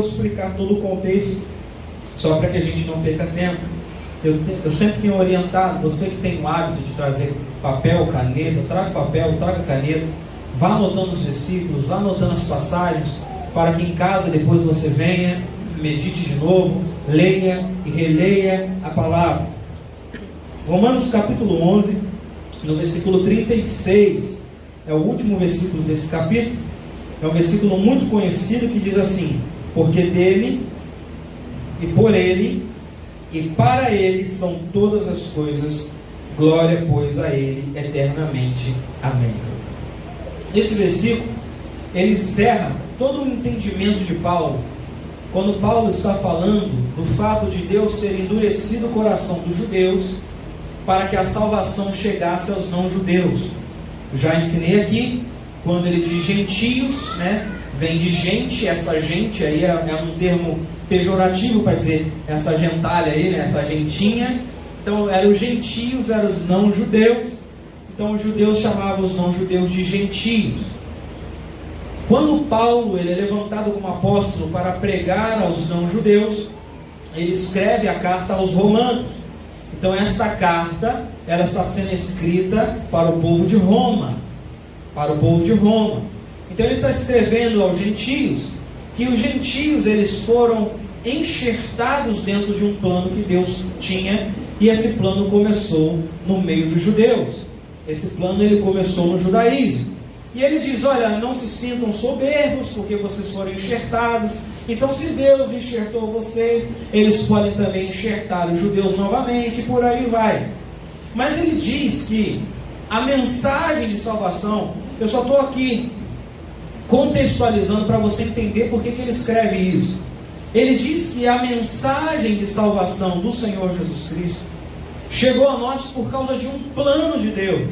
explicar todo o contexto, só para que a gente não perca tempo. Eu sempre tenho orientado, você que tem o hábito de trazer papel, caneta, traga papel, traga caneta, vá anotando os versículos, vá anotando as passagens, para que em casa depois você venha, medite de novo, leia e releia a palavra. Romanos capítulo 11, no versículo 36, é o último versículo desse capítulo, é um versículo muito conhecido que diz assim: porque dele, e por ele, e para ele são todas as coisas, glória, pois, a ele eternamente. Amém. Esse versículo, ele encerra todo o entendimento de Paulo, quando Paulo está falando do fato de Deus ter endurecido o coração dos judeus, para que a salvação chegasse aos não-judeus. Já ensinei aqui, quando ele diz gentios, vem de gente, essa gente aí é um termo pejorativo para dizer essa gentalha aí, essa gentinha. Então eram os gentios, eram os não-judeus. Então os judeus chamavam os não-judeus de gentios. Quando Paulo ele é levantado como apóstolo para pregar aos não-judeus, ele escreve a carta aos romanos. Então essa carta, ela está sendo escrita para o povo de Roma. Para o povo de Roma. Então ele está escrevendo aos gentios, que os gentios eles foram enxertados dentro de um plano que Deus tinha, e esse plano começou no meio dos judeus. Esse plano ele começou no judaísmo. E ele diz: olha, não se sintam soberbos, porque vocês foram enxertados. Então se Deus enxertou vocês, eles podem também enxertar os judeus novamente, e por aí vai. Mas ele diz que a mensagem de salvação, eu só estou aqui contextualizando para você entender por que ele escreve isso. Ele diz que a mensagem de salvação do Senhor Jesus Cristo chegou a nós por causa de um plano de Deus.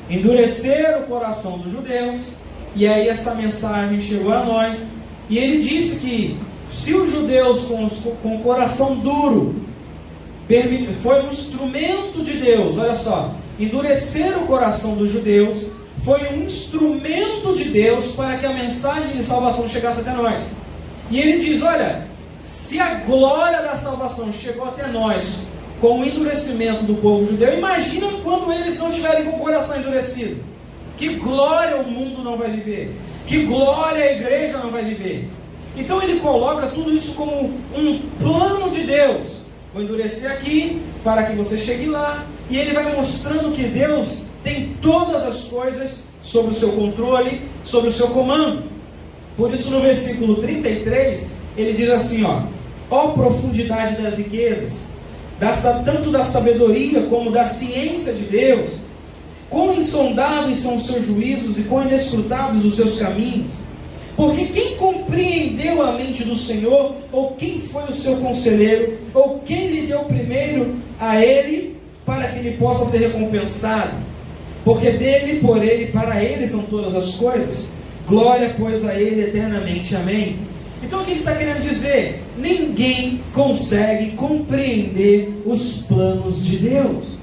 Endureceram o coração dos judeus, e aí essa mensagem chegou a nós. E ele disse que se os judeus com o coração duro foi um instrumento de Deus, olha só, endurecer o coração dos judeus foi um instrumento de Deus para que a mensagem de salvação chegasse até nós. E ele diz: olha, se a glória da salvação chegou até nós com o endurecimento do povo judeu, imagina quando eles não estiverem com o coração endurecido. Que glória o mundo não vai viver, que glória a igreja não vai viver. Então ele coloca tudo isso como um plano de Deus. Vou endurecer aqui para que você chegue lá. E ele vai mostrando que Deus tem todas as coisas sob o seu controle, sob o seu comando. Por isso no versículo 33, ele diz assim: ó profundidade das riquezas, tanto da sabedoria como da ciência de Deus, quão insondáveis são os seus juízos e quão inescrutáveis os seus caminhos. Porque quem compreendeu a mente do Senhor, ou quem foi o seu conselheiro, ou quem lhe deu primeiro a ele, para que ele possa ser recompensado? Porque dele, por ele, para ele são todas as coisas, glória, pois, a ele eternamente. Amém. Então o que ele está querendo dizer? Ninguém consegue compreender os planos de Deus.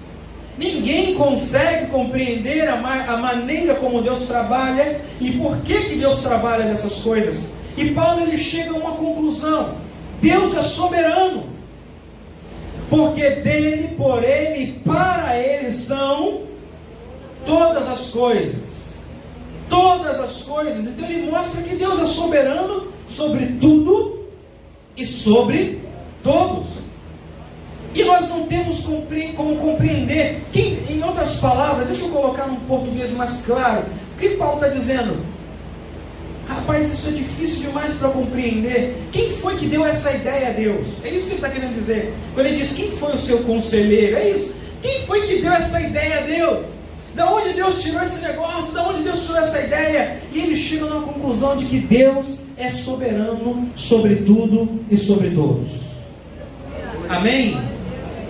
Ninguém consegue compreender a maneira como Deus trabalha e por que Deus trabalha dessas coisas. E Paulo ele chega a uma conclusão: Deus é soberano. Porque dele, por ele e para ele são todas as coisas. Todas as coisas. Então ele mostra que Deus é soberano sobre tudo e sobre todos. E nós não temos como compreender. Em outras palavras, deixa eu colocar num português mais claro. O que Paulo está dizendo? Rapaz, isso é difícil demais para compreender. Quem foi que deu essa ideia a Deus? É isso que ele está querendo dizer. Quando ele diz: quem foi o seu conselheiro? É isso. Quem foi que deu essa ideia a Deus? Da onde Deus tirou esse negócio? Da onde Deus tirou essa ideia? E ele chega na conclusão de que Deus é soberano sobre tudo e sobre todos. Amém?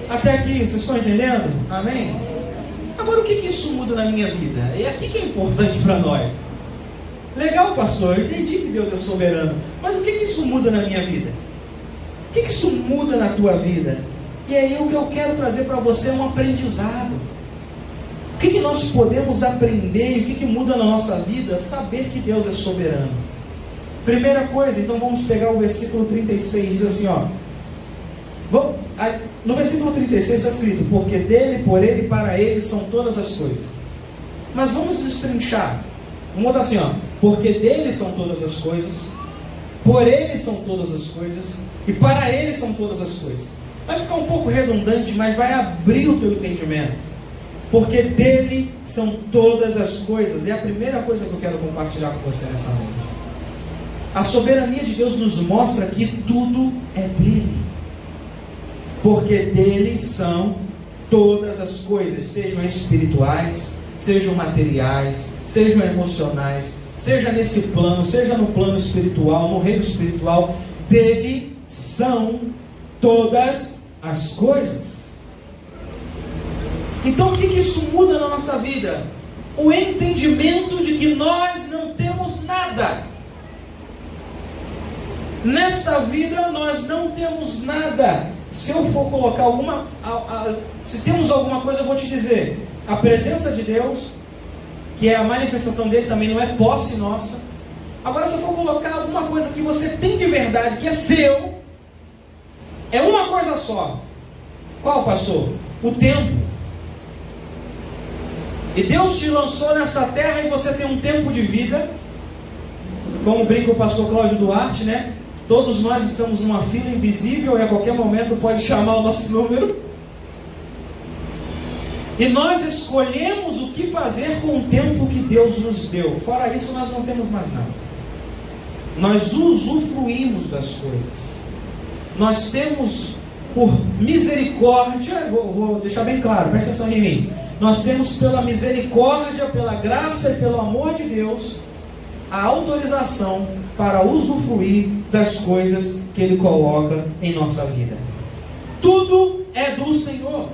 Até aqui, vocês estão entendendo? Amém? Agora, o que isso muda na minha vida? É aqui que é importante para nós. Legal, pastor, eu entendi que Deus é soberano, mas o que isso muda na minha vida? O que isso muda na tua vida? E aí o que eu quero trazer para você é um aprendizado. O que nós podemos aprender e o que muda na nossa vida? Saber que Deus é soberano. Primeira coisa, então vamos pegar o versículo 36, diz assim, ó. No versículo 36 está escrito: porque dele, por ele e para ele são todas as coisas. Mas vamos destrinchar. Vamos botar assim, ó. Porque dele são todas as coisas, por ele são todas as coisas, e para ele são todas as coisas. Vai ficar um pouco redundante, mas vai abrir o teu entendimento. Porque dele são todas as coisas. É a primeira coisa que eu quero compartilhar com você nessa noite. A soberania de Deus nos mostra que tudo é dele. Porque dele são todas as coisas, sejam espirituais, sejam materiais, sejam emocionais, seja nesse plano, seja no plano espiritual, no reino espiritual, dele são todas as coisas. Então o que isso muda na nossa vida? O entendimento de que nós não temos nada. Nesta vida nós não temos nada. Se eu for colocar se temos alguma coisa, eu vou te dizer: a presença de Deus, que é a manifestação dele, também não é posse nossa. Agora, se eu for colocar alguma coisa que você tem de verdade, que é seu, é uma coisa só. Qual, pastor? O tempo. E Deus te lançou nessa terra e você tem um tempo de vida. Como brinca o pastor Cláudio Duarte, né? Todos nós estamos numa fila invisível e a qualquer momento pode chamar o nosso número. E nós escolhemos o que fazer com o tempo que Deus nos deu. Fora isso, nós não temos mais nada. Nós usufruímos das coisas. Nós temos, por misericórdia, vou deixar bem claro, presta atenção em mim. Nós temos, pela misericórdia, pela graça e pelo amor de Deus, a autorização para usufruir das coisas que Ele coloca em nossa vida. Tudo é do Senhor.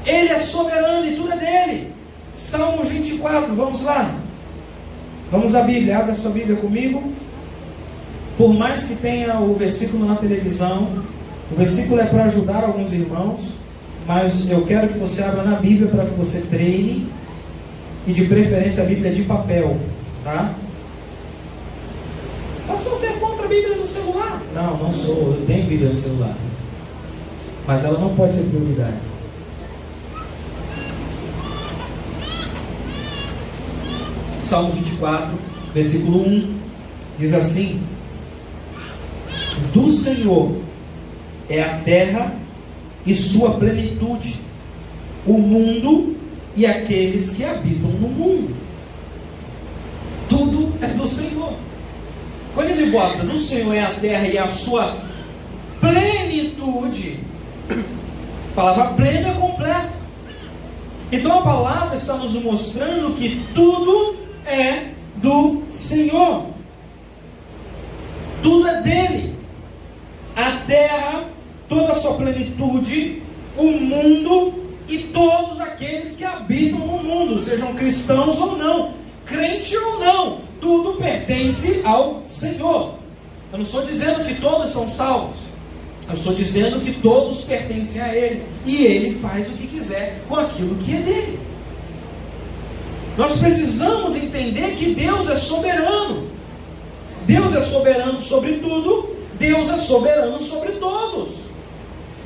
Ele é soberano e tudo é dele. Salmo 24, vamos lá. Vamos à Bíblia, abre a sua Bíblia comigo. Por mais que tenha o versículo na televisão, o versículo é para ajudar alguns irmãos, mas eu quero que você abra na Bíblia para que você treine, e de preferência a Bíblia de papel, tá? Mas se você é contra a Bíblia no celular? Não, não sou, eu tenho Bíblia no celular, mas ela não pode ser prioridade. Salmo 24, versículo 1, diz assim: do Senhor é a terra e sua plenitude, o mundo e aqueles que habitam no mundo. Tudo é do Senhor. Quando ele bota do Senhor é a terra e a sua plenitude, a palavra pleno é completo. Então a palavra está nos mostrando que tudo é do Senhor. Tudo é dele. A terra, toda a sua plenitude, o mundo e todos aqueles que habitam no mundo, sejam cristãos ou não, crente ou não, tudo pertence ao Senhor. Eu não estou dizendo que todos são salvos, eu estou dizendo que todos pertencem a Ele, e Ele faz o que quiser com aquilo que é dele. Nós precisamos entender que Deus é soberano. Deus é soberano sobre tudo, Deus é soberano sobre todos.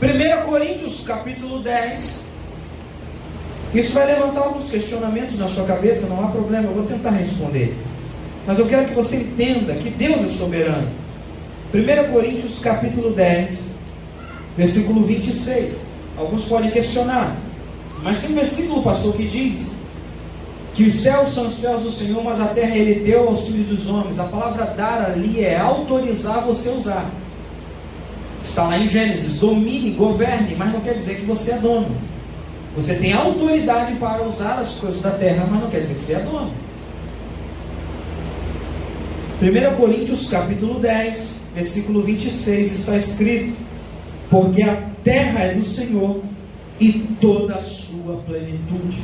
1 Coríntios capítulo 10. Isso vai levantar alguns questionamentos na sua cabeça, não há problema, eu vou tentar responder. Mas eu quero que você entenda que Deus é soberano. 1 Coríntios capítulo 10, versículo 26. Alguns podem questionar, mas tem um versículo, pastor, que diz que os céus são os céus do Senhor, mas a terra Ele deu aos filhos dos homens. A palavra dar ali é autorizar você a usar. Está lá em Gênesis: domine, governe, mas não quer dizer que você é dono. Você tem autoridade para usar as coisas da terra, mas não quer dizer que você é dono. 1 Coríntios capítulo 10, versículo 26, está escrito: porque a terra é do Senhor e toda a sua plenitude.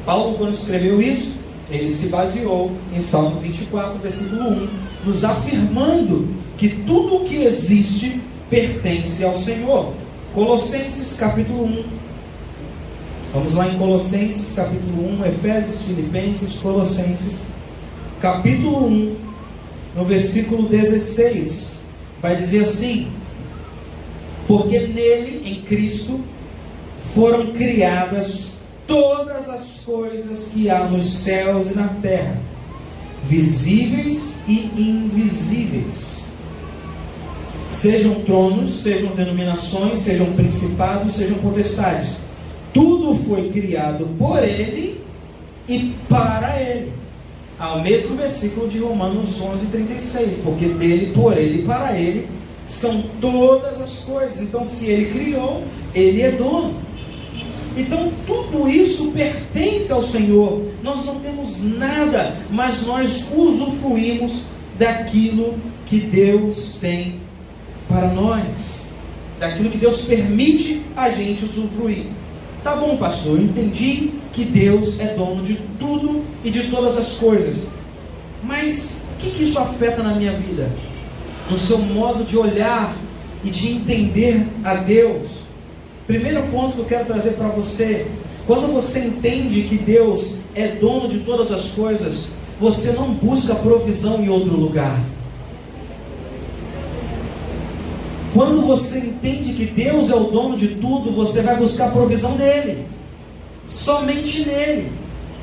Paulo, quando escreveu isso, ele se baseou em Salmo 24, versículo 1, nos afirmando que tudo o que existe pertence ao Senhor. Colossenses capítulo 1. Vamos lá em Colossenses capítulo 1, Efésios, Filipenses, Colossenses capítulo 1, no versículo 16, vai dizer assim: porque nele, em Cristo, foram criadas todas as coisas que há nos céus e na terra, visíveis e invisíveis, sejam tronos, sejam denominações, sejam principados, sejam potestades. Tudo foi criado por Ele e para Ele. Ao mesmo versículo de Romanos 11:36, porque dele, por Ele e para Ele são todas as coisas. Então, se Ele criou, Ele é dono. Então, tudo isso pertence ao Senhor. Nós não temos nada, mas nós usufruímos daquilo que Deus tem para nós, daquilo que Deus permite a gente usufruir. Tá bom, pastor, eu entendi que Deus é dono de tudo e de todas as coisas, mas o que isso afeta na minha vida? No seu modo de olhar e de entender a Deus. Primeiro ponto que eu quero trazer para você: quando você entende que Deus é dono de todas as coisas, você não busca provisão em outro lugar. Quando você entende que Deus é o dono de tudo, você vai buscar provisão nele, somente nele.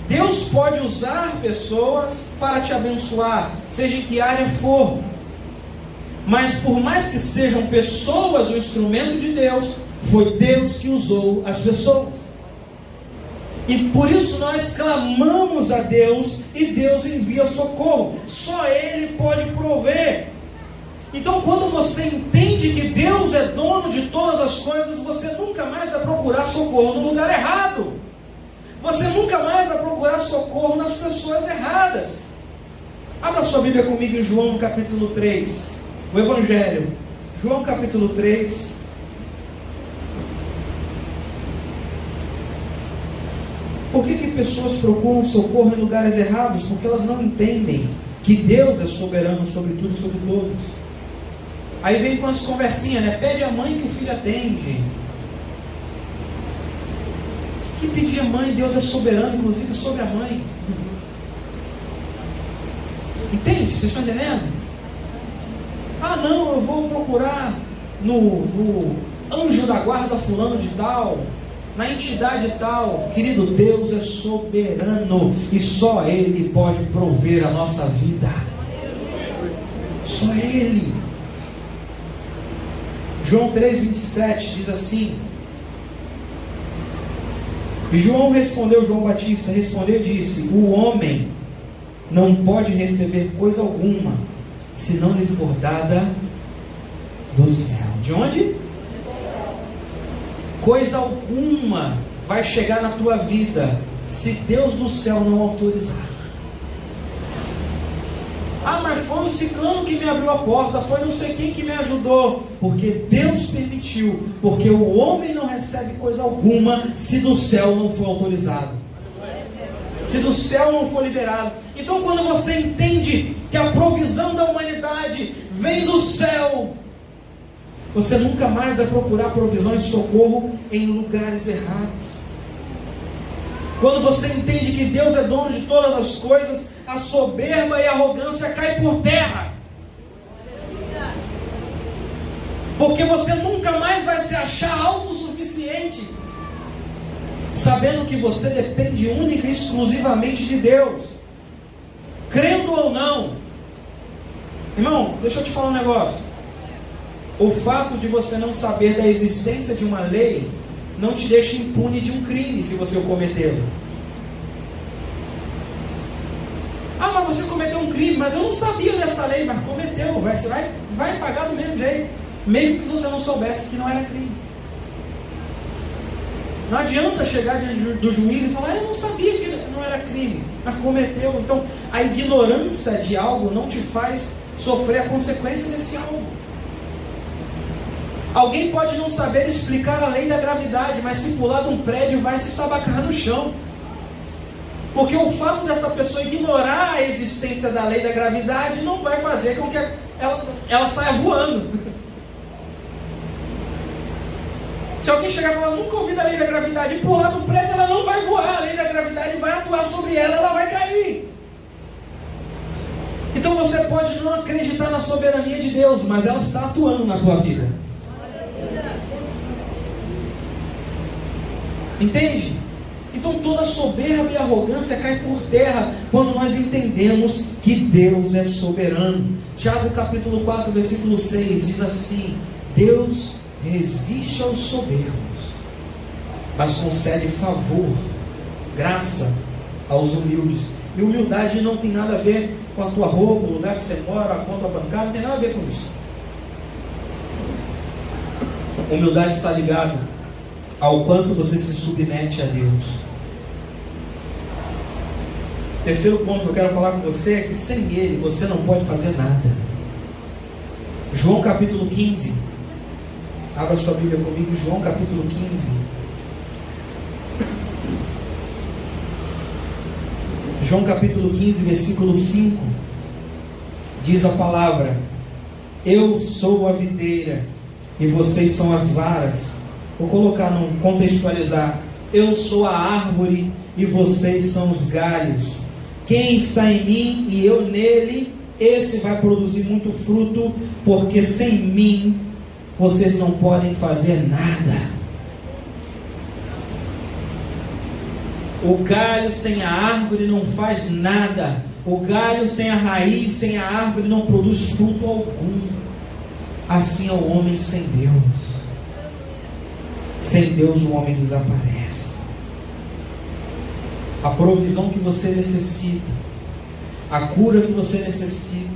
Deus pode usar pessoas para te abençoar, seja em que área for, mas por mais que sejam pessoas o instrumento de Deus, foi Deus que usou as pessoas. E por isso nós clamamos a Deus e Deus envia socorro. Só Ele pode prover. Então, quando você entende que Deus é dono de todas as coisas, você nunca mais vai procurar socorro no lugar errado. Você nunca mais vai procurar socorro nas pessoas erradas. Abra sua Bíblia comigo em João capítulo 3. O Evangelho. João capítulo 3. Por que pessoas procuram socorro em lugares errados? Porque elas não entendem que Deus é soberano sobre tudo e sobre todos. Aí vem com as conversinhas, né? Pede a mãe que o filho atende. Que pedir a mãe? Deus é soberano, inclusive sobre a mãe. Entende? Vocês estão entendendo? Ah, não, eu vou procurar no anjo da guarda fulano de tal, na entidade tal. Querido, Deus é soberano e só Ele pode prover a nossa vida. Só Ele. João 3,27 diz assim: e João Batista respondeu e disse: o homem não pode receber coisa alguma se não lhe for dada do céu. De onde? Coisa alguma vai chegar na tua vida se Deus do céu não autorizar. Ah, mas foi o ciclano que me abriu a porta, foi não sei quem que me ajudou. Porque Deus permitiu, porque o homem não recebe coisa alguma se do céu não for autorizado, se do céu não for liberado. Então, quando você entende que a provisão da humanidade vem do céu, você nunca mais vai procurar provisão e socorro em lugares errados. Quando você entende que Deus é dono de todas as coisas, a soberba e a arrogância caem por terra. Porque você nunca mais vai se achar autossuficiente, sabendo que você depende única e exclusivamente de Deus, crendo ou não. Irmão, deixa eu te falar um negócio. O fato de você não saber da existência de uma lei não te deixa impune de um crime se você o cometê-lo. Ah, mas você cometeu um crime, mas eu não sabia dessa lei, mas cometeu. Você vai pagar do mesmo jeito, mesmo que você não soubesse que não era crime. Não adianta chegar diante do juiz e falar: eu não sabia que não era crime, mas cometeu. Então, a ignorância de algo não te faz sofrer a consequência desse algo. Alguém pode não saber explicar a lei da gravidade, mas se pular de um prédio vai se estabacar no chão. Porque o fato dessa pessoa ignorar a existência da lei da gravidade não vai fazer com que ela saia voando. Se alguém chegar e falar: nunca ouvi da lei da gravidade, e pular do prédio, ela não vai voar. A lei da gravidade vai atuar sobre ela, ela vai cair. Então você pode não acreditar na soberania de Deus, mas ela está atuando na tua vida. Entende? Então toda soberba e arrogância cai por terra quando nós entendemos que Deus é soberano. Tiago capítulo 4, versículo 6 diz assim: Deus resiste aos soberbos, mas concede favor, graça aos humildes. E humildade não tem nada a ver com a tua roupa, o lugar que você mora, a conta bancária, não tem nada a ver com isso. Humildade está ligada ao quanto você se submete a Deus. Terceiro ponto que eu quero falar com você é que sem Ele você não pode fazer nada. João capítulo 15. Abra sua Bíblia comigo, João capítulo 15. João capítulo 15, versículo 5. Diz a palavra: Eu sou a videira e vocês são as varas. Vou colocar, contextualizar. Eu sou a árvore e vocês são os galhos. Quem está em mim e eu nele, esse vai produzir muito fruto, porque sem mim vocês não podem fazer nada. O galho sem a árvore não faz nada. O galho sem a raiz, sem a árvore, não produz fruto algum. Assim é o homem sem Deus. Sem Deus o homem desaparece. A provisão que você necessita, a cura que você necessita,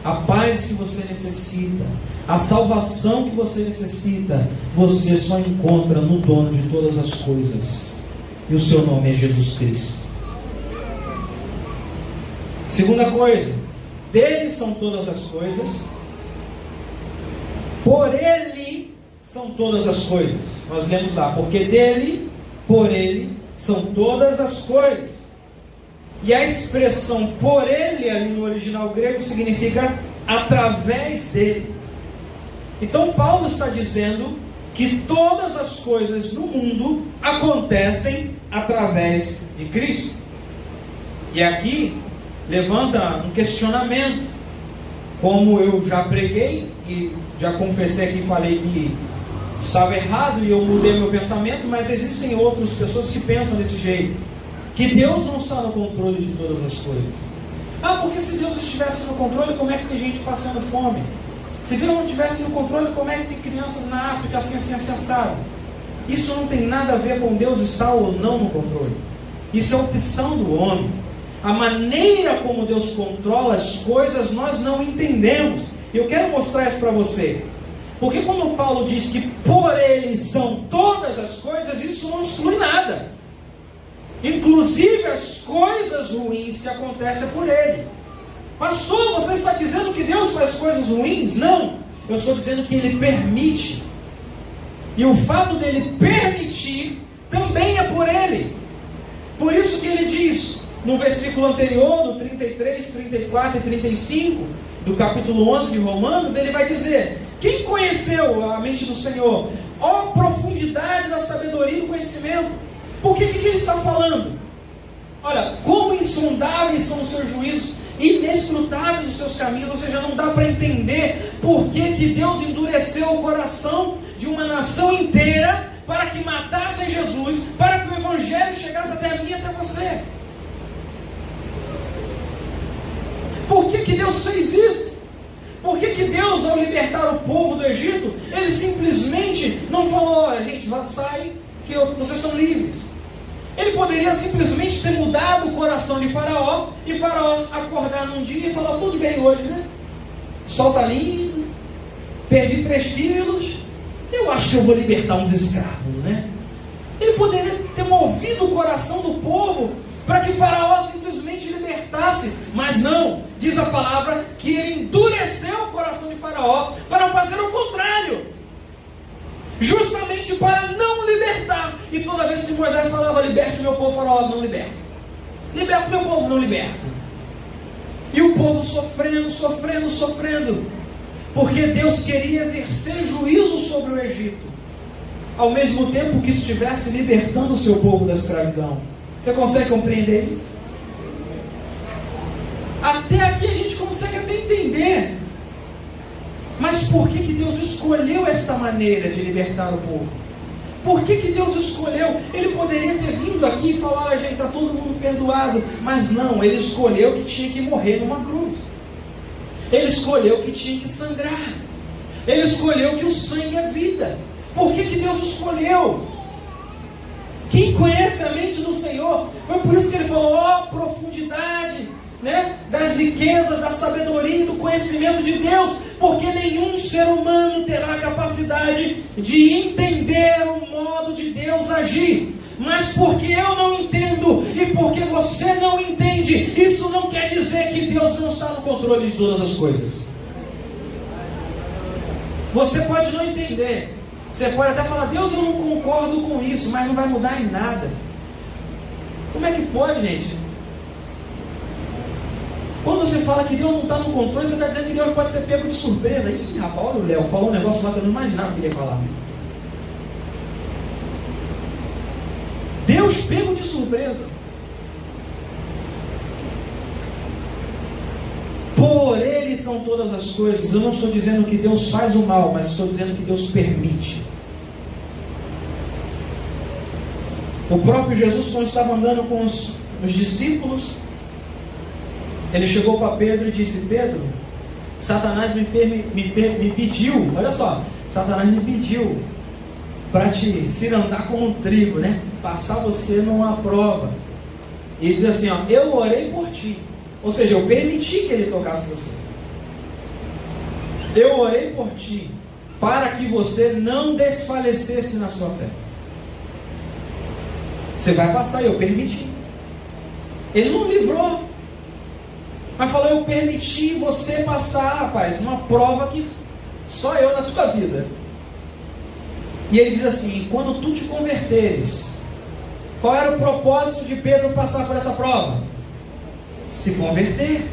a paz que você necessita, a salvação que você necessita, você só encontra no dono de todas as coisas. E o seu nome é Jesus Cristo. Segunda coisa, dele são todas as coisas, por ele são todas as coisas. Nós lemos lá, porque dele, por ele, são todas as coisas. E a expressão por ele, ali no original grego, significa através dele. Então Paulo está dizendo que todas as coisas no mundo acontecem através de Cristo. E aqui levanta um questionamento. Como eu já preguei e já confessei aqui, falei que estava errado e eu mudei meu pensamento, mas existem outras pessoas que pensam desse jeito, que Deus não está no controle de todas as coisas. Porque se Deus estivesse no controle, como é que tem gente passando fome? Se Deus não estivesse no controle, como é que tem crianças na África assim, assado? Isso não tem nada a ver com Deus estar ou não no controle. Isso é opção do homem. A maneira como Deus controla as coisas, nós não entendemos. Eu quero mostrar isso para você. Porque quando Paulo diz que por ele são todas as coisas, isso não exclui nada. Inclusive as coisas ruins que acontecem por ele. Pastor, você está dizendo que Deus faz coisas ruins? Não, eu estou dizendo que Ele permite. E o fato dele permitir também é por Ele. Por isso que Ele diz no versículo anterior, no 33, 34 e 35 do capítulo 11 de Romanos, Ele vai dizer: quem conheceu a mente do Senhor? Ó profundidade da sabedoria e do conhecimento. Por que Ele está falando? Olha, como insondáveis são os seus juízos, inescrutáveis os seus caminhos. Ou seja, não dá para entender por que Deus endureceu o coração de uma nação inteira para que matassem Jesus, para que o Evangelho chegasse até mim e até você. Por que Deus fez isso? Por que Deus, ao libertar o povo do Egito, Ele simplesmente não falou: olha gente, sai que vocês estão livres? Ele poderia simplesmente ter mudado o coração de Faraó, e Faraó acordar num dia e falar: tudo bem hoje, né? O sol está lindo, perdi 3 quilos, eu acho que eu vou libertar uns escravos, né? Ele poderia ter movido o coração do povo para que Faraó simplesmente libertasse, mas não, diz a palavra que ele endureceu o coração de Faraó para fazer o contrário, justamente para não libertar. E toda vez que Moisés falava: liberte o meu povo, Faraó: não liberta. Liberta o meu povo, não liberta. E o povo sofrendo, porque Deus queria exercer juízo sobre o Egito, ao mesmo tempo que estivesse libertando o seu povo da escravidão. Você consegue compreender isso? Até aqui a gente consegue entender. Mas por que Deus escolheu esta maneira de libertar o povo? Por que Deus escolheu? Ele poderia ter vindo aqui e falar, gente, está todo mundo perdoado. Mas não, ele escolheu que tinha que morrer numa cruz. Ele escolheu que tinha que sangrar. Ele escolheu que o sangue é vida. Por que Deus escolheu? Quem conhece a mente do Senhor? Foi por isso que ele falou, ó profundidade, né, das riquezas, da sabedoria e do conhecimento de Deus, porque nenhum ser humano terá a capacidade de entender o modo de Deus agir. Mas porque eu não entendo e porque você não entende, isso não quer dizer que Deus não está no controle de todas as coisas. Você pode não entender, você pode até falar, Deus, eu não concordo com isso, mas não vai mudar em nada. Como é que pode, gente? Quando você fala que Deus não está no controle, você está dizendo que Deus pode ser pego de surpresa. Ih, rapaz, olha o Léo, falou um negócio lá que eu não imaginava que ele ia falar. Deus pego de surpresa. Por Ele são todas as coisas. Eu não estou dizendo que Deus faz o mal, mas estou dizendo que Deus permite. O próprio Jesus, quando estava andando com os discípulos, ele chegou para Pedro e disse, Pedro, Satanás me pediu, olha só, Satanás me pediu para te cirandar como um trigo, né? Passar você numa prova. E ele diz assim, ó, eu orei por ti. Ou seja, eu permiti que ele tocasse você. Eu orei por ti, para que você não desfalecesse na sua fé. Você vai passar, eu permiti. Ele não livrou, mas falou, eu permiti você passar, rapaz, uma prova que só eu na tua vida. E ele diz assim, quando tu te converteres, qual era o propósito de Pedro passar por essa prova? Se converter.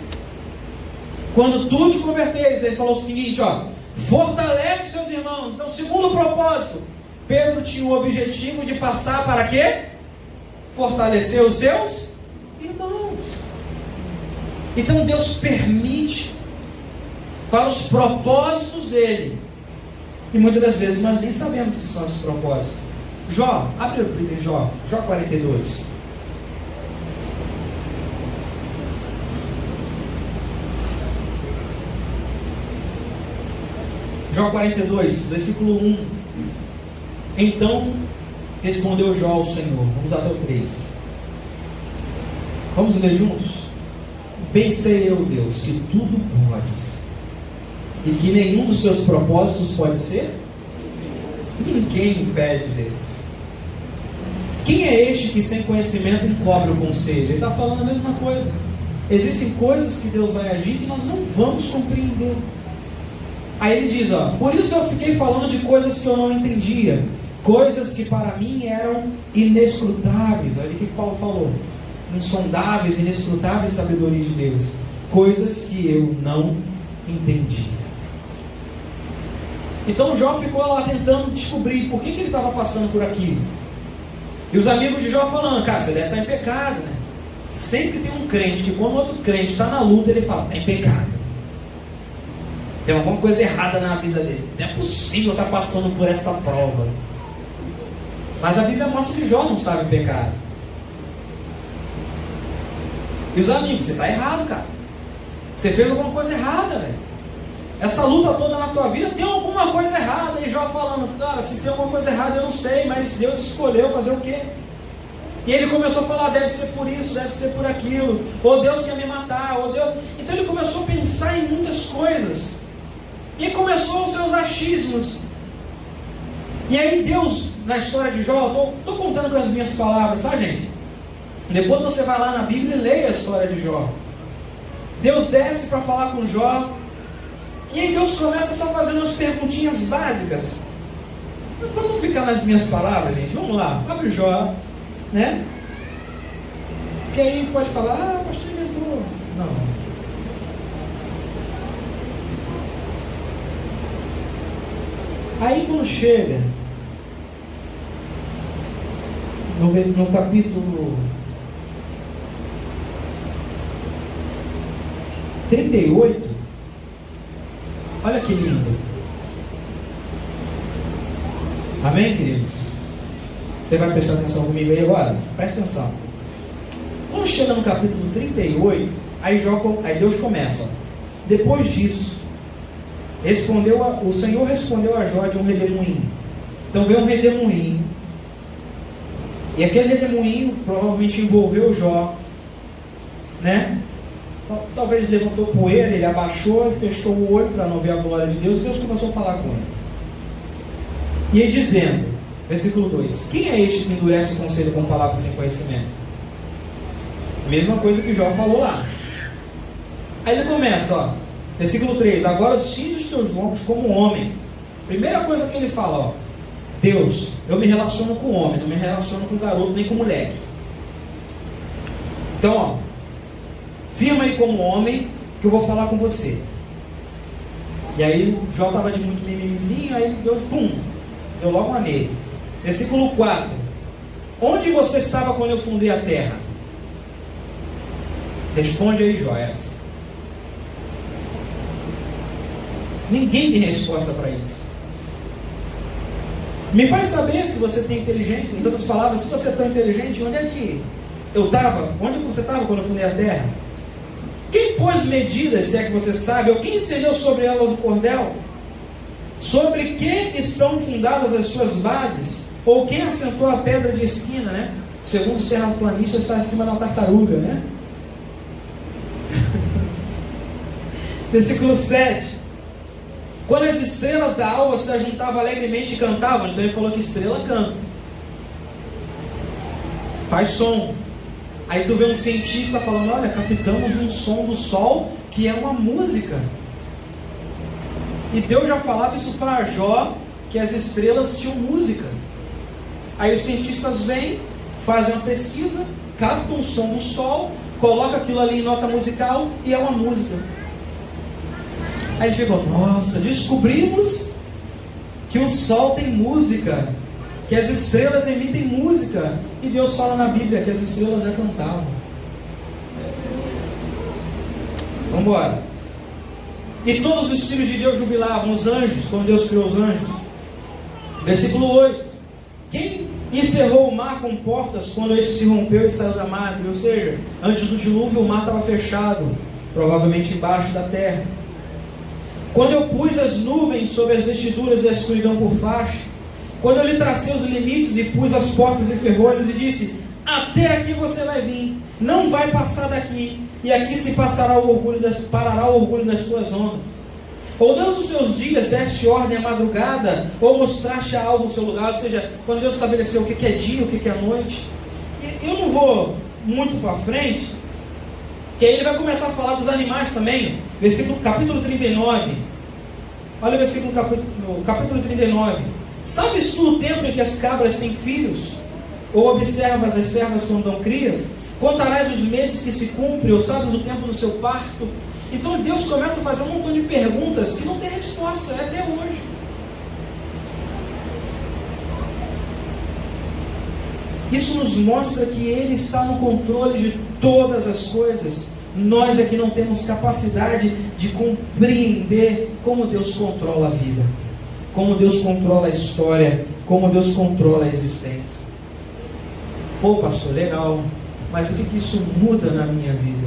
Quando tu te converteres, ele falou o seguinte, ó, fortalece seus irmãos. Então, segundo propósito, Pedro tinha o objetivo de passar para quê? Fortalecer os seus irmãos. Então Deus permite para os propósitos dele. E muitas das vezes nós nem sabemos que são esses propósitos. Jó, abre o primeiro Jó 42. Jó 42, versículo 1. Então respondeu Jó ao Senhor. Vamos até o 3. Vamos ler juntos? Bem sei eu, Deus, que tudo podes, e que nenhum dos seus propósitos pode ser. Ninguém impede Deus. Quem é este que sem conhecimento encobre o conselho? Ele está falando a mesma coisa. Existem coisas que Deus vai agir que nós não vamos compreender. Aí ele diz, ó, por isso eu fiquei falando de coisas que eu não entendia, coisas que para mim eram inescrutáveis. Olha o que Paulo falou, insondáveis, inescrutáveis sabedoria de Deus, coisas que eu não entendi. Então Jó ficou lá tentando descobrir por que ele estava passando por aquilo. E os amigos de Jó falando, cara, você deve estar em pecado, né? Sempre tem um crente que quando outro crente está na luta, ele fala, está em pecado. Tem alguma coisa errada na vida dele. Não é possível estar passando por essa prova. Mas a Bíblia mostra que Jó não estava em pecado. E os amigos, você está errado, cara. Você fez alguma coisa errada, velho. Essa luta toda na tua vida tem alguma coisa errada. E Jó falando, cara, se tem alguma coisa errada eu não sei, mas Deus escolheu fazer o quê? E ele começou a falar, deve ser por isso, deve ser por aquilo, ou Deus quer me matar, ou Deus... Então ele começou a pensar em muitas coisas. E começou os seus achismos. E aí Deus, na história de Jó, estou contando com as minhas palavras, tá, gente? Depois você vai lá na Bíblia e leia a história de Jó. Deus desce para falar com Jó. E aí Deus começa só fazendo umas perguntinhas básicas. Para não ficar nas minhas palavras, gente, vamos lá, abre o Jó, né? Que aí pode falar, pastor inventou. Não. Aí quando chega no capítulo 38, Olha que lindo. Amém, queridos? Você vai prestar atenção comigo aí agora? Presta atenção. Quando chega no capítulo 38, aí Deus começa. Ó. Depois disso, o Senhor respondeu a Jó de um redemoinho. Então veio um redemoinho. E aquele redemoinho provavelmente envolveu Jó, né? Talvez levantou poeira, ele abaixou e fechou o olho para não ver a glória de Deus. Deus começou a falar com ele. E ele dizendo, versículo 2: quem é este que endurece o conselho com palavras sem conhecimento? Mesma coisa que Jó falou lá. Aí ele começa, ó, versículo 3: agora cinge os teus lombos como homem. Primeira coisa que ele fala, ó: Deus, eu me relaciono com homem, não me relaciono com garoto nem com moleque. Então, ó, firma aí como homem, que eu vou falar com você. E aí o Jó estava de muito mimimizinho, aí Deus, pum, deu logo uma nele. Versículo 4: onde você estava quando eu fundei a terra? Responde aí, Jó, essa. Ninguém tem resposta para isso. Me faz saber se você tem inteligência. Em outras palavras, se você é tão inteligente, onde é que eu estava? Onde você estava quando eu fundei a terra? Quem pôs medidas, se é que você sabe, ou quem estendeu sobre elas o cordel? Sobre quem estão fundadas as suas bases? Ou quem assentou a pedra de esquina, né? Segundo os terraplanistas, está acima da tartaruga, né? Versículo 7: quando as estrelas da alva se ajuntavam alegremente e cantavam. Então ele falou que estrela canta, faz som. Aí tu vê um cientista falando: olha, captamos um som do sol que é uma música. E Deus já falava isso para Jó, que as estrelas tinham música. Aí os cientistas vêm, fazem uma pesquisa, captam o som do sol, colocam aquilo ali em nota musical e é uma música. Aí a gente ficou: nossa, descobrimos que o sol tem música, que as estrelas emitem música. E Deus fala na Bíblia que as estrelas já cantavam. Vamos embora. E todos os filhos de Deus jubilavam, os anjos, quando Deus criou os anjos. Versículo 8: quem encerrou o mar com portas quando este se rompeu e saiu da madre? Ou seja, antes do dilúvio o mar estava fechado, provavelmente embaixo da terra. Quando eu pus as nuvens sobre as vestiduras e a escuridão por faixa, quando eu lhe tracei os limites e pus as portas e ferrolhos e disse: até aqui você vai vir, não vai passar daqui, e aqui se parará o orgulho das tuas ondas. Ou Deus os teus dias deste ordem à madrugada, ou mostraste a alvo o seu lugar. Ou seja, quando Deus estabeleceu o que é dia, o que é noite. E eu não vou muito para frente, que aí ele vai começar a falar dos animais também. Capítulo 39. Olha o versículo capítulo 39. Sabes tu o tempo em que as cabras têm filhos? Ou observas as servas quando dão crias? Contarás os meses que se cumprem? Ou sabes o tempo do seu parto? Então Deus começa a fazer um montão de perguntas que não tem resposta até hoje. Isso nos mostra que Ele está no controle de todas as coisas. Nós aqui não temos capacidade de compreender como Deus controla a vida, como Deus controla a história, como Deus controla a existência. Pô, pastor, legal, mas o que isso muda na minha vida?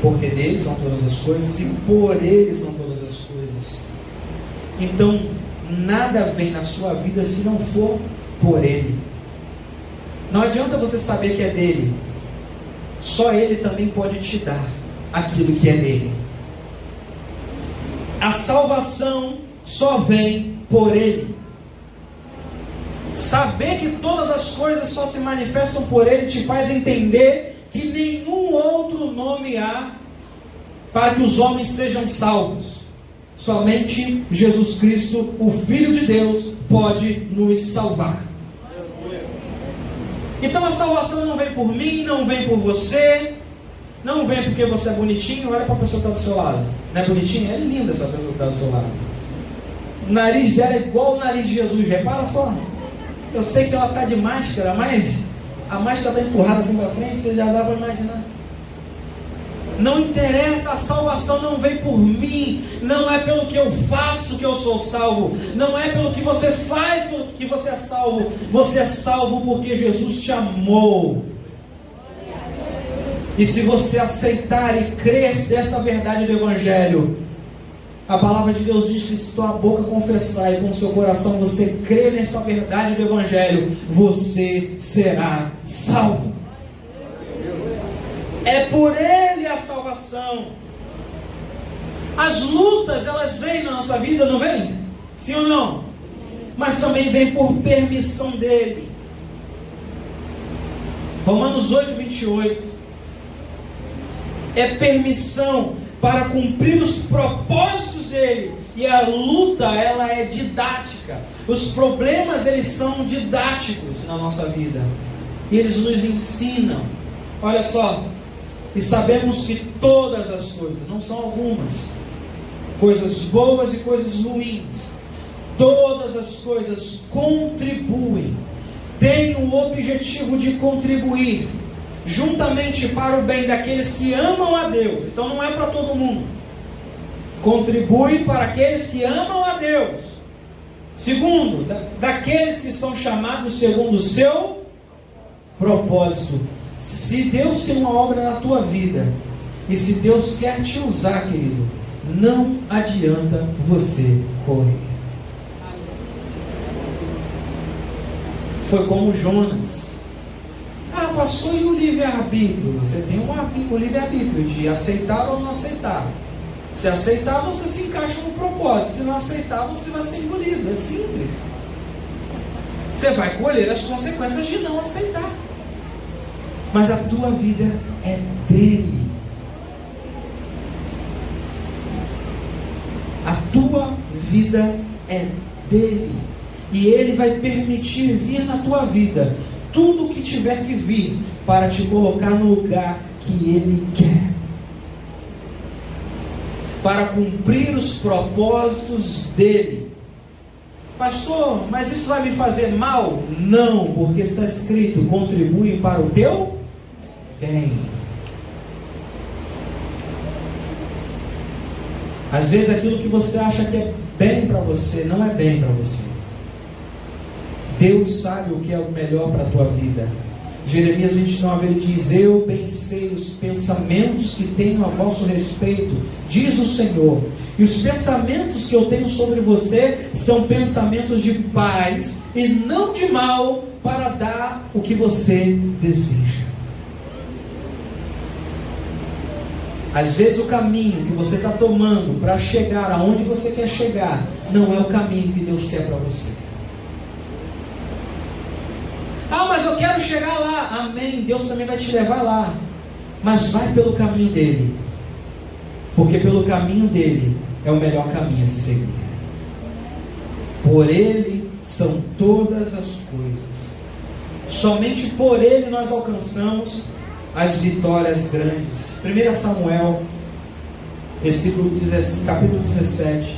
Porque dele são todas as coisas e por ele são todas as coisas. Então, nada vem na sua vida se não for por ele. Não adianta você saber que é dele. Só ele também pode te dar aquilo que é dele. A salvação só vem por ele. Saber que todas as coisas só se manifestam por ele te faz entender que nenhum outro nome há para que os homens sejam salvos. Somente Jesus Cristo, o Filho de Deus, pode nos salvar. Então a salvação não vem por mim, não vem por você, não vem porque você é bonitinho. Olha para a pessoa que está do seu lado. Não é bonitinha? É linda essa pessoa que está do seu lado. O nariz dela é igual o nariz de Jesus. Repara só. Eu sei que ela está de máscara, mas a máscara está empurrada assim para frente, você já dá para imaginar. Não interessa, a salvação não vem por mim, não é pelo que eu faço que eu sou salvo, não é pelo que você faz que você é salvo porque Jesus te amou. E se você aceitar e crer dessa verdade do Evangelho, a palavra de Deus diz que se tua boca confessar e com o seu coração você crer nesta verdade do Evangelho, você será salvo. É por Ele a salvação. As lutas, elas vêm na nossa vida, não vêm? Sim ou não? Mas também vêm por permissão dEle. Romanos 8, 28. É permissão para cumprir os propósitos dEle. E a luta, ela é didática. Os problemas, eles são didáticos na nossa vida. E eles nos ensinam. Olha só. E sabemos que todas as coisas, não são algumas, coisas boas e coisas ruins, todas as coisas contribuem, têm o objetivo de contribuir, juntamente para o bem daqueles que amam a Deus. Então não é para todo mundo. Contribui para aqueles que amam a Deus. Segundo, daqueles que são chamados segundo o seu propósito. Se Deus tem uma obra na tua vida, e se Deus quer te usar, querido, não adianta você correr. Foi como Jonas. Ah, pastor, e o livre-arbítrio? Você tem o livre-arbítrio de aceitar ou não aceitar. Se aceitar, você se encaixa no propósito. Se não aceitar, você vai ser engolido. É simples. Você vai colher as consequências de não aceitar. Mas a tua vida é dele. A tua vida é dele. E ele vai permitir vir na tua vida tudo o que tiver que vir para te colocar no lugar que ele quer. Para cumprir os propósitos dele. Pastor, mas isso vai me fazer mal? Não, porque está escrito: contribui para o teu bem. Às vezes aquilo que você acha que é bem para você, não é bem para você. Deus sabe o que é o melhor para a tua vida. Jeremias 29, ele diz: eu bem sei os pensamentos que tenho a vosso respeito, diz o Senhor, e os pensamentos que eu tenho sobre você são pensamentos de paz e não de mal, para dar o que você deseja. Às vezes o caminho que você está tomando para chegar aonde você quer chegar não é o caminho que Deus quer para você. Ah, mas eu quero chegar lá. Amém, Deus também vai te levar lá. Mas vai pelo caminho dele, porque pelo caminho dele é o melhor caminho a se seguir. Por ele são todas as coisas. Somente por ele nós alcançamos as vitórias grandes. 1 Samuel, capítulo 17.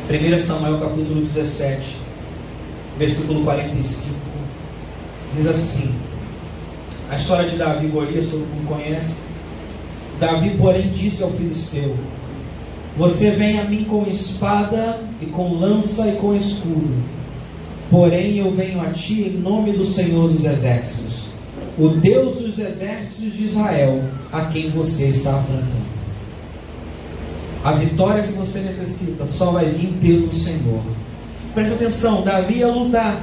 1 Samuel capítulo 17, versículo 45, diz assim: a história de Davi e Golias, todo mundo conhece. Davi, porém, disse ao filisteu: você vem a mim com espada e com lança e com escudo, porém eu venho a ti em nome do Senhor dos exércitos, o Deus dos exércitos de Israel, a quem você está afrontando. A vitória que você necessita só vai vir pelo Senhor. Preste atenção, Davi ia lutar.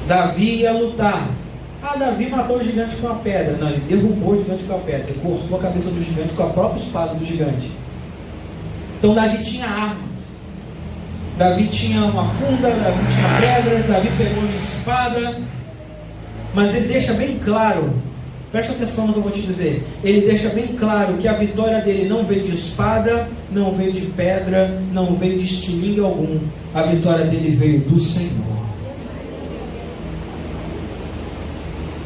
Davi ia lutar. Ah, Davi matou o gigante com a pedra. Não, ele derrubou o gigante com a pedra. Ele cortou a cabeça do gigante com a própria espada do gigante. Então Davi tinha armas. Davi tinha uma funda, Davi tinha pedras, Davi pegou uma espada. Mas ele deixa bem claro, presta atenção no que eu vou te dizer, ele deixa bem claro que a vitória dele não veio de espada, não veio de pedra, não veio de estilingue algum. A vitória dele veio do Senhor.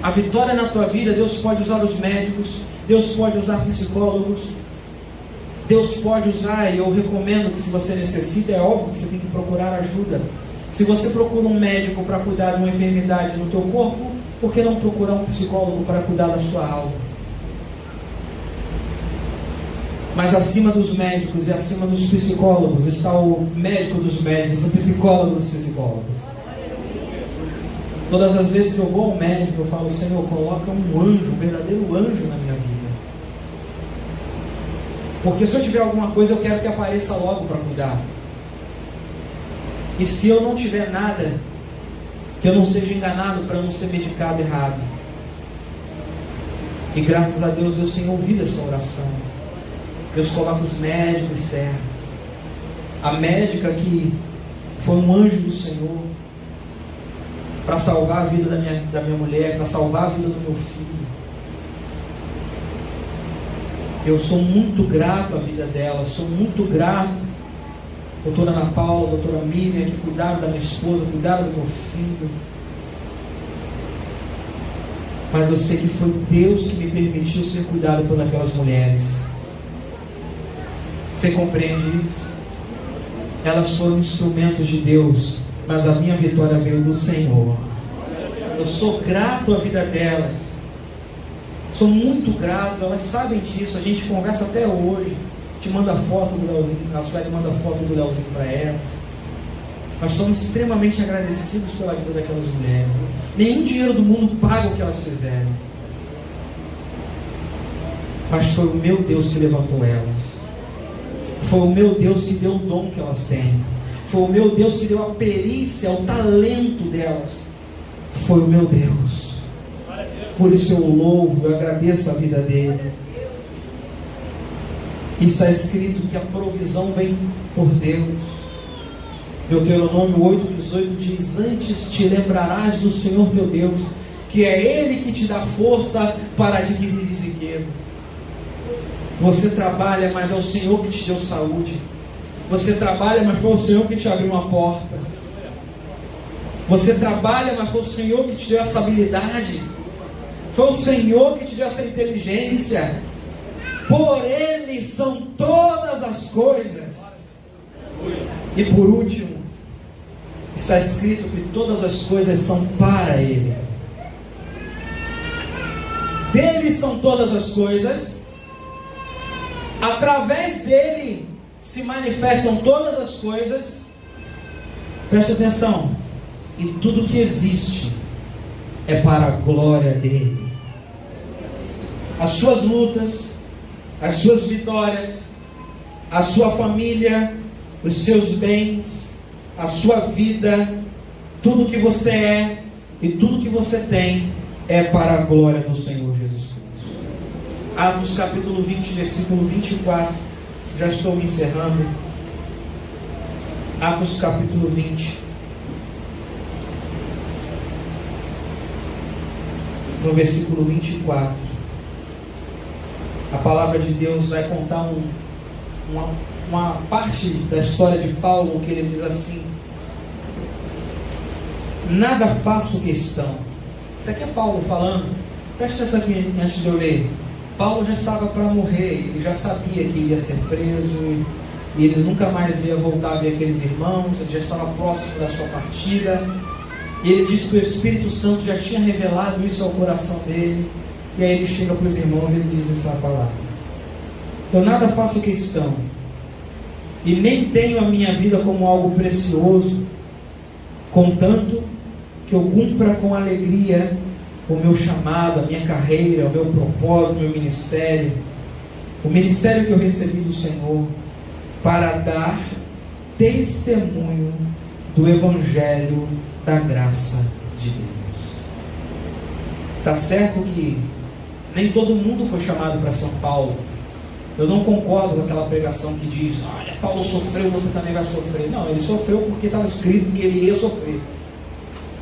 A vitória na tua vida, Deus pode usar os médicos, Deus pode usar psicólogos, Deus pode usar, e eu recomendo que, se você necessita, é óbvio que você tem que procurar ajuda. Se você procura um médico para cuidar de uma enfermidade no teu corpo, Por que não procurar um psicólogo para cuidar da sua alma? Mas acima dos médicos e acima dos psicólogos está o médico dos médicos, o psicólogo dos psicólogos. Todas as vezes que eu vou ao médico, eu falo: Senhor, coloca um anjo, um verdadeiro anjo na minha vida. Porque se eu tiver alguma coisa, eu quero que apareça logo para cuidar. E se eu não tiver nada, que eu não seja enganado para não ser medicado errado. E graças a Deus, Deus tem ouvido essa oração. Deus coloca os médicos certos. A médica que foi um anjo do Senhor para salvar a vida da minha mulher, para salvar a vida do meu filho. Eu sou muito grato à vida dela, sou muito grato. Doutora Ana Paula, doutora Miriam, que cuidaram da minha esposa, cuidaram do meu filho. Mas eu sei que foi Deus que me permitiu ser cuidado por aquelas mulheres. Você compreende isso? Elas foram instrumentos de Deus, mas a minha vitória veio do Senhor. Eu sou grato à vida delas. Sou muito grato, elas sabem disso. A gente conversa até hoje. Te manda foto do Leozinho, a Sueli manda foto do Leozinho para elas. Nós somos extremamente agradecidos pela vida daquelas mulheres. Nenhum dinheiro do mundo paga o que elas fizeram. Mas foi o meu Deus que levantou elas. Foi o meu Deus que deu o dom que elas têm. Foi o meu Deus que deu a perícia, o talento delas. Foi o meu Deus. Por isso eu louvo, eu agradeço a vida dele. Isso é escrito que a provisão vem por Deus. Deuteronômio 8,18 diz: antes te lembrarás do Senhor teu Deus, que é Ele que te dá força para adquirir riqueza. Você trabalha, mas é o Senhor que te deu saúde. Você trabalha, mas foi o Senhor que te abriu uma porta. Você trabalha, mas foi o Senhor que te deu essa habilidade. Foi o Senhor que te deu essa inteligência. Por Ele são todas as coisas. E por último, está escrito que todas as coisas são para Ele. Dele são todas as coisas. Através dele se manifestam todas as coisas. Preste atenção. E tudo que existe é para a glória dele. As suas lutas, as suas vitórias, a sua família, os seus bens, a sua vida, tudo que você é e tudo que você tem é para a glória do Senhor Jesus Cristo. Atos capítulo 20, versículo 24. Já estou me encerrando. Atos capítulo 20, no versículo 24. A palavra de Deus vai contar uma parte da história de Paulo, que ele diz assim: nada faço questão. Isso aqui é Paulo falando. Presta atenção aqui antes de eu ler. Paulo já estava para morrer, ele já sabia que ele ia ser preso, e eles nunca mais iam voltar a ver aqueles irmãos, ele já estava próximo da sua partida, e ele disse que o Espírito Santo já tinha revelado isso ao coração dele, e aí ele chega para os irmãos e ele diz essa palavra: eu nada faço questão, e nem tenho a minha vida como algo precioso, contanto que eu cumpra com alegria o meu chamado, a minha carreira, o meu propósito, o meu ministério, o ministério que eu recebi do Senhor, para dar testemunho do Evangelho da graça de Deus. Está certo que nem todo mundo foi chamado para São Paulo. Eu não concordo com aquela pregação que diz: olha, Paulo sofreu, você também vai sofrer. Não, ele sofreu porque estava escrito que ele ia sofrer.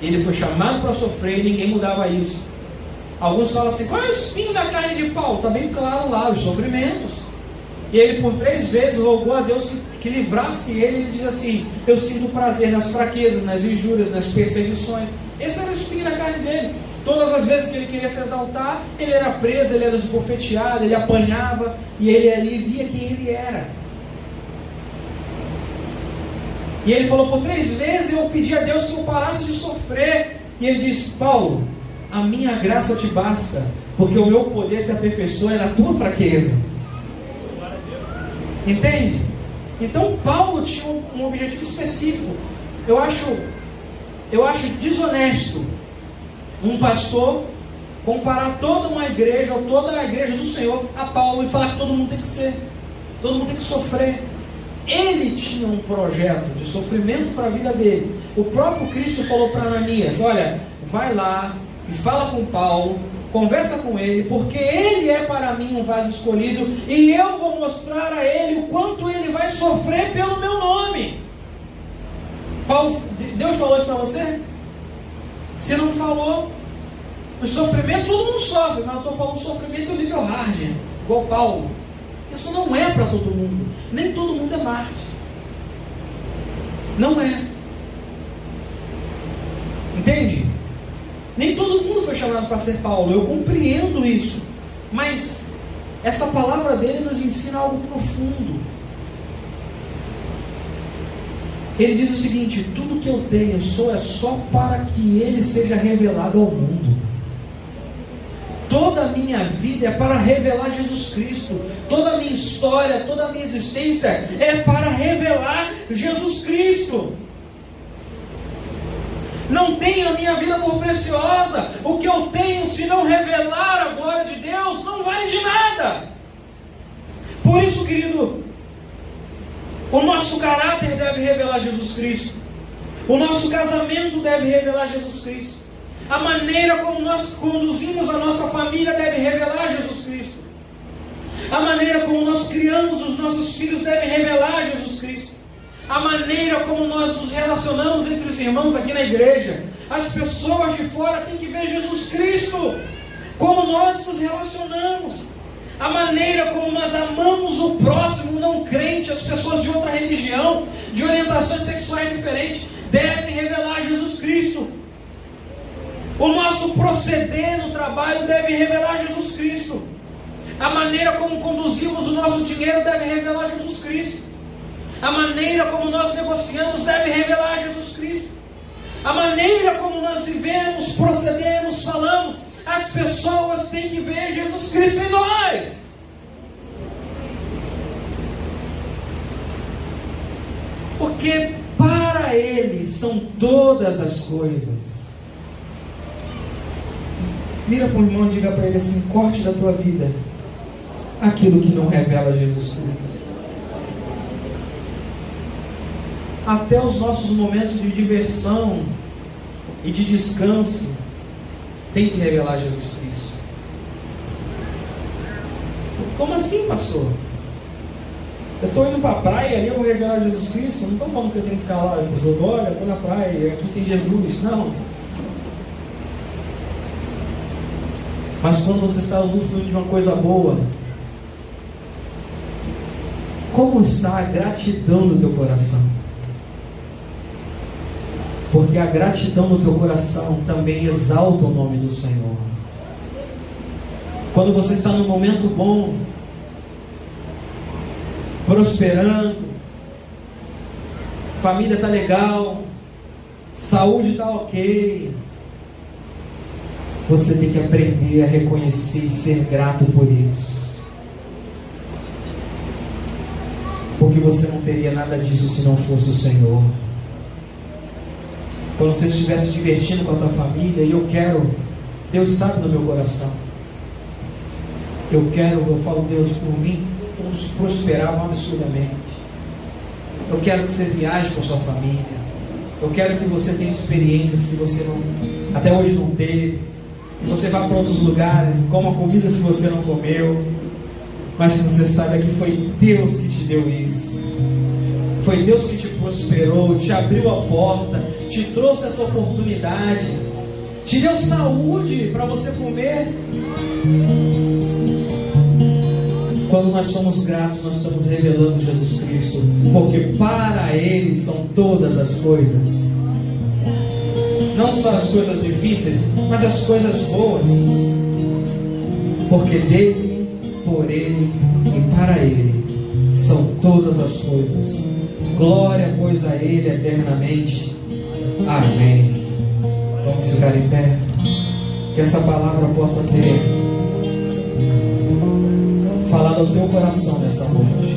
Ele foi chamado para sofrer e ninguém mudava isso. Alguns falam assim: qual é o espinho da carne de Paulo? Está bem claro lá, os sofrimentos. E ele por 3 vezes rogou a Deus que livrasse ele. Ele diz assim: eu sinto prazer nas fraquezas, nas injúrias, nas perseguições. Esse era o espinho da carne dele. Todas as vezes que ele queria se exaltar, ele era preso, ele era esbofeteado, ele apanhava, e ele ali via quem ele era. E ele falou: por 3 vezes eu pedi a Deus que eu parasse de sofrer. E ele disse: Paulo, a minha graça te basta, porque o meu poder se aperfeiçoa na tua fraqueza. Entende? Então Paulo tinha um objetivo específico. Eu acho desonesto um pastor comparar toda uma igreja, ou toda a igreja do Senhor, a Paulo e falar que todo mundo tem que ser, todo mundo tem que sofrer. Ele tinha um projeto de sofrimento para a vida dele. O próprio Cristo falou para Ananias: olha, vai lá e fala com Paulo, conversa com ele, porque ele é para mim um vaso escolhido, e eu vou mostrar a ele o quanto ele vai sofrer pelo meu nome. Paulo, Deus falou isso para você? Se não falou, os sofrimentos todo mundo sofre, mas eu estou falando sofrimento do nível hard, igual Paulo. Isso não é para todo mundo. Nem todo mundo é Marte. Não é. Entende? Nem todo mundo foi chamado para ser Paulo. Eu compreendo isso. Mas essa palavra dele nos ensina algo profundo. Ele diz o seguinte: tudo que eu tenho é só para que ele seja revelado ao mundo. Toda a minha vida é para revelar Jesus Cristo. Toda a minha história, toda a minha existência é para revelar Jesus Cristo. Não tenho a minha vida por preciosa. O que eu tenho, se não revelar a glória de Deus, não vale de nada. Por isso, querido, o nosso caráter deve revelar Jesus Cristo. O nosso casamento deve revelar Jesus Cristo. A maneira como nós conduzimos a nossa família deve revelar Jesus Cristo. A maneira como nós criamos os nossos filhos deve revelar Jesus Cristo. A maneira como nós nos relacionamos entre os irmãos aqui na igreja, as pessoas de fora têm que ver Jesus Cristo. Como nós nos relacionamos, a maneira como nós amamos o próximo não crente, as pessoas de outra religião, de orientações sexuais diferentes, devem revelar Jesus Cristo. O nosso proceder no trabalho deve revelar Jesus Cristo. A maneira como conduzimos o nosso dinheiro deve revelar Jesus Cristo. A maneira como nós negociamos deve revelar Jesus Cristo. A maneira como nós vivemos, procedemos, falamos, as pessoas têm que ver Jesus Cristo em nós. Porque para Ele são todas as coisas. Vira para o irmão e diga para ele assim: corte da tua vida aquilo que não revela Jesus Cristo. Até os nossos momentos de diversão e de descanso tem que revelar Jesus Cristo. Como assim, pastor? Eu estou indo para a praia ali, eu vou revelar Jesus Cristo? Não estou falando que você tem que ficar lá, olha, estou na praia, aqui tem Jesus. Não. Mas quando você está usufruindo de uma coisa boa, como está a gratidão do teu coração? Porque a gratidão do teu coração também exalta o nome do Senhor. Quando você está num momento bom, prosperando, família está legal, saúde está ok, você tem que aprender a reconhecer e ser grato por isso. Porque você não teria nada disso se não fosse o Senhor. Quando você estiver se divertindo com a tua família, e Deus sabe do meu coração, eu falo, Deus, por mim, todos prosperavam absurdamente. Eu quero que você viaje com a sua família. Eu quero que você tenha experiências que você até hoje não teve. Que você vá para outros lugares, coma comidas que você não comeu, mas que você saiba que foi Deus que te deu isso. Foi Deus que te prosperou, te abriu a porta, te trouxe essa oportunidade, te deu saúde para você comer. Quando nós somos gratos, nós estamos revelando Jesus Cristo, porque para Ele são todas as coisas. Não só as coisas difíceis, mas as coisas boas. Porque dele, por Ele e para Ele são todas as coisas. Glória, pois, a Ele eternamente. Amém. Vamos ficar em pé. Que essa palavra possa ter falado ao teu coração nessa noite.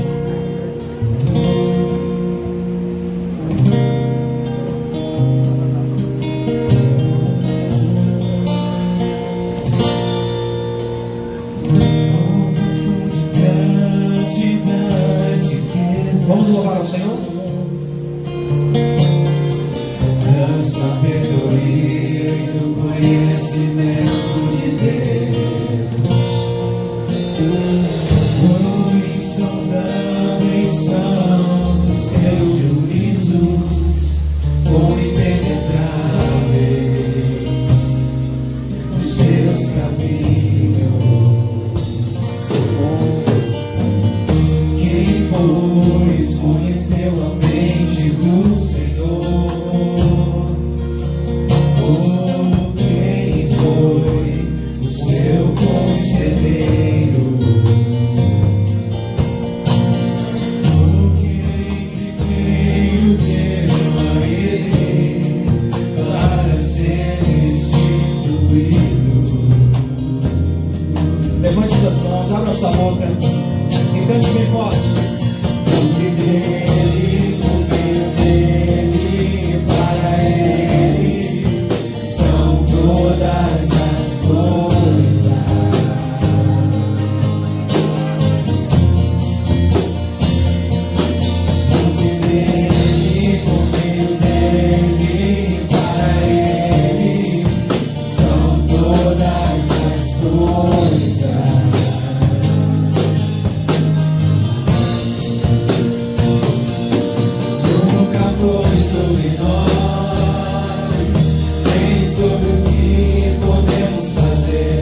Vamos louvar ao Senhor? Da sabedoria e do conhecimento de Deus, quão insondáveis são os seus juízos, quão impenetráveis os seus caminhos. Quem, pois, conheceu a mente do Senhor? Ou quem foi o seu conselheiro? Ou quem veio a ele para ser instituído? Levante suas mãos, abra sua boca e cante bem forte. Porque dele, por meio dele, para ele são todas as coisas. Porque dele, por meio dele, para ele são todas as coisas. Nunca foi sobre nós, nem sobre o que podemos fazer.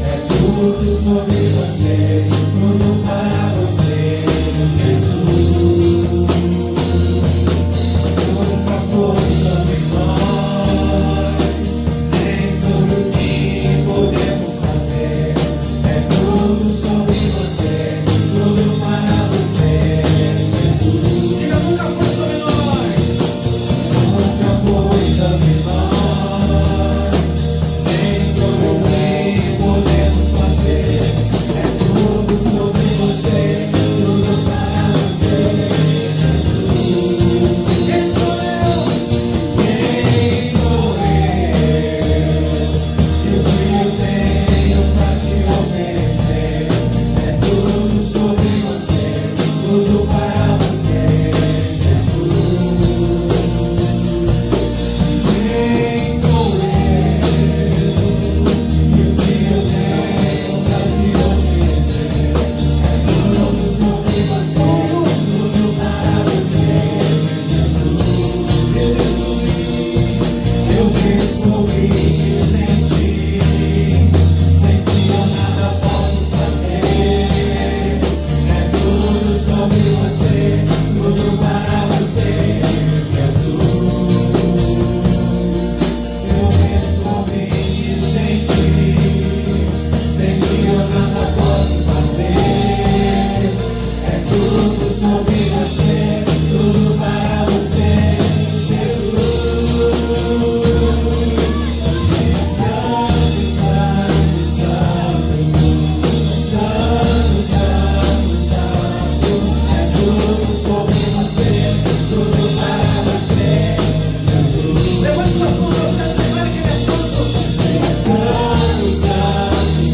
É tudo sobre você, tudo para você, Jesus. Nunca foi sobre nós, nem sobre o que podemos fazer. É tudo sobre você, tudo para você, Jesus. Diga, nunca foi sobre nós. Nunca foi sobre nós, nem sobre o que podemos fazer. É tudo sobre você, tudo para você, Jesus. Quem sou eu? Quem sou eu? E o que eu tenho para te oferecer? É tudo sobre você, tudo para você, Jesus. Quem sou eu? E o que eu tenho para te oferecer? É tudo sobre você, tudo para você, Jesus. Eu descobri que sem ti eu nada posso fazer. É tudo sobre você, tudo para você, Jesus. Eu descobri que sem ti eu nada posso fazer. É tudo sobre você, tudo para você, Jesus. Santo, santo, santo, santo, santo, é tudo sobre você, tudo para você, Jesus. Levante suas mãos ao céu e declare que Ele é santo. Santo, santo, santo,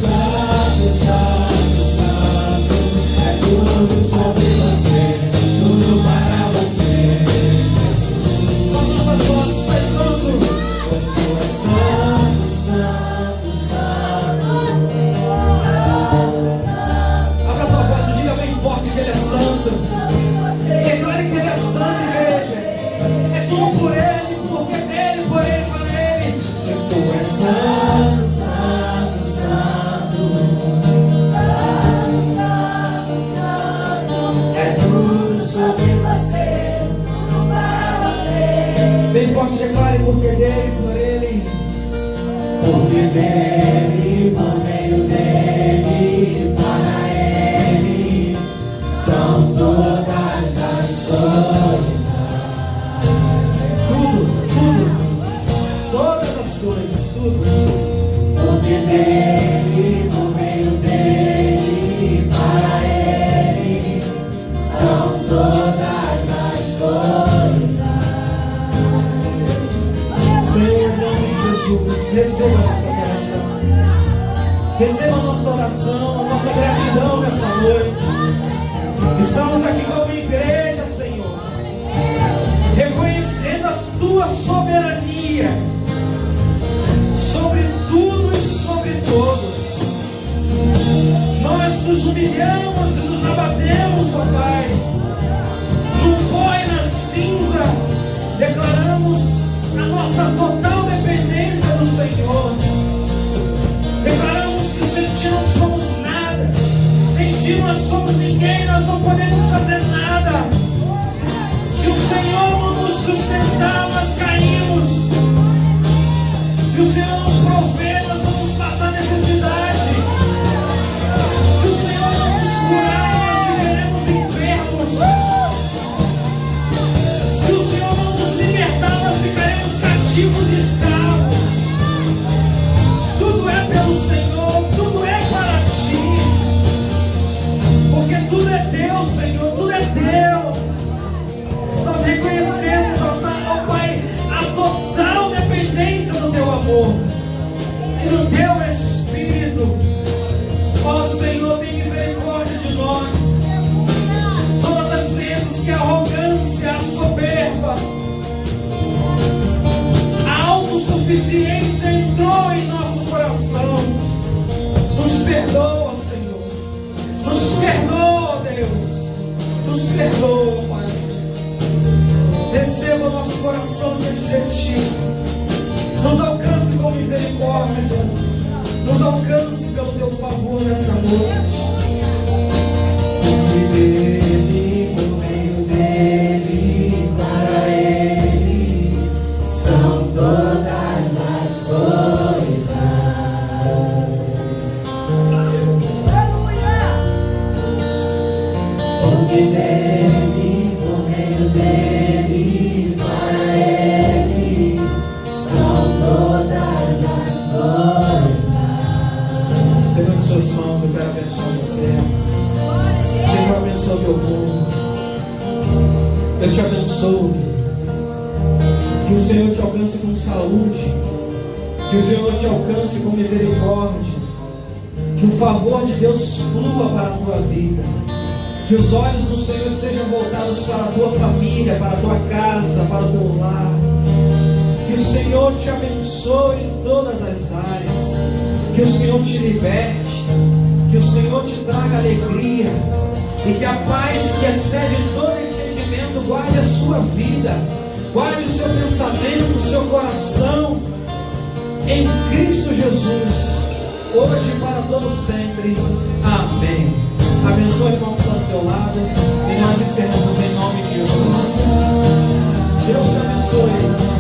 santo, santo, santo, é tudo sobre você, tudo para você, Só nossas vozes, tu és santo. pois tu és santo, santo, santo. Abra tua voz e diga bem forte que Ele é santo. Declare que Ele é santo, igreja. É tudo por Ele, porque dele, por Ele, para Ele. Tu és santo, santo, santo, é tudo sobre você, tudo para você. Bem forte, declare porque dele, por Ele. Porque dele, por meio dele, para ele, são todas as coisas. Tudo, tudo, todas as coisas. Estamos aqui como igreja, Senhor, reconhecendo a Tua soberania sobre tudo e sobre todos. Nós nos humilhamos e nos abatemos, ó Pai, no pó e na cinza, declaramos a nossa total dependência do Senhor. Declaramos que sem Ti não somos nada, sem Ti nós somos ninguém, nós não podemos fazer nada. Se o Senhor não nos sustentar, nós caímos. Se o Senhor nos prover, nós vamos passar necessidade. Se o Senhor não nos curar, nós viveremos enfermos. Se o Senhor não nos libertar, nós ficaremos cativos e escravos. Tudo é pelo Senhor, tudo é para Ti. Porque tudo é Deus, Senhor, tudo é Teu. Nós reconhecemos, ó Pai, a total dependência do Teu amor e do Teu Espírito. Ó Senhor, tem misericórdia de nós. Todas as vezes que a arrogância, a soberba, a autossuficiência entrou em nosso coração, nos perdoa, Senhor. Nos perdoa, Deus. Nos perdoa, Pai. Receba o nosso coração diante de Ti. Nos alcance com misericórdia. Nos alcance pelo Teu favor nessa noite. E dele, por meio dele, para Ele, são todas as coisas. Porque dele, por meio dele, para Ele, são todas as coisas. Levante suas mãos, eu quero abençoar você. Senhor, abençoa teu povo. Eu te abençoo. Que o Senhor te alcance com saúde. Que o Senhor te alcance com misericórdia. Que o favor de Deus flua para a tua vida. Que os olhos do Senhor estejam voltados para a tua família, para a tua casa, para o teu lar. Que o Senhor te abençoe em todas as áreas. Que o Senhor te liberte. Que o Senhor te traga alegria. E que a paz que excede todo entendimento guarde a sua vida. Guarde o seu pensamento, o seu coração. Em Cristo Jesus. Hoje e para todo sempre. Amém. Abençoe o irmão que está do teu lado. E nós encerramos em nome de Jesus. Deus te abençoe.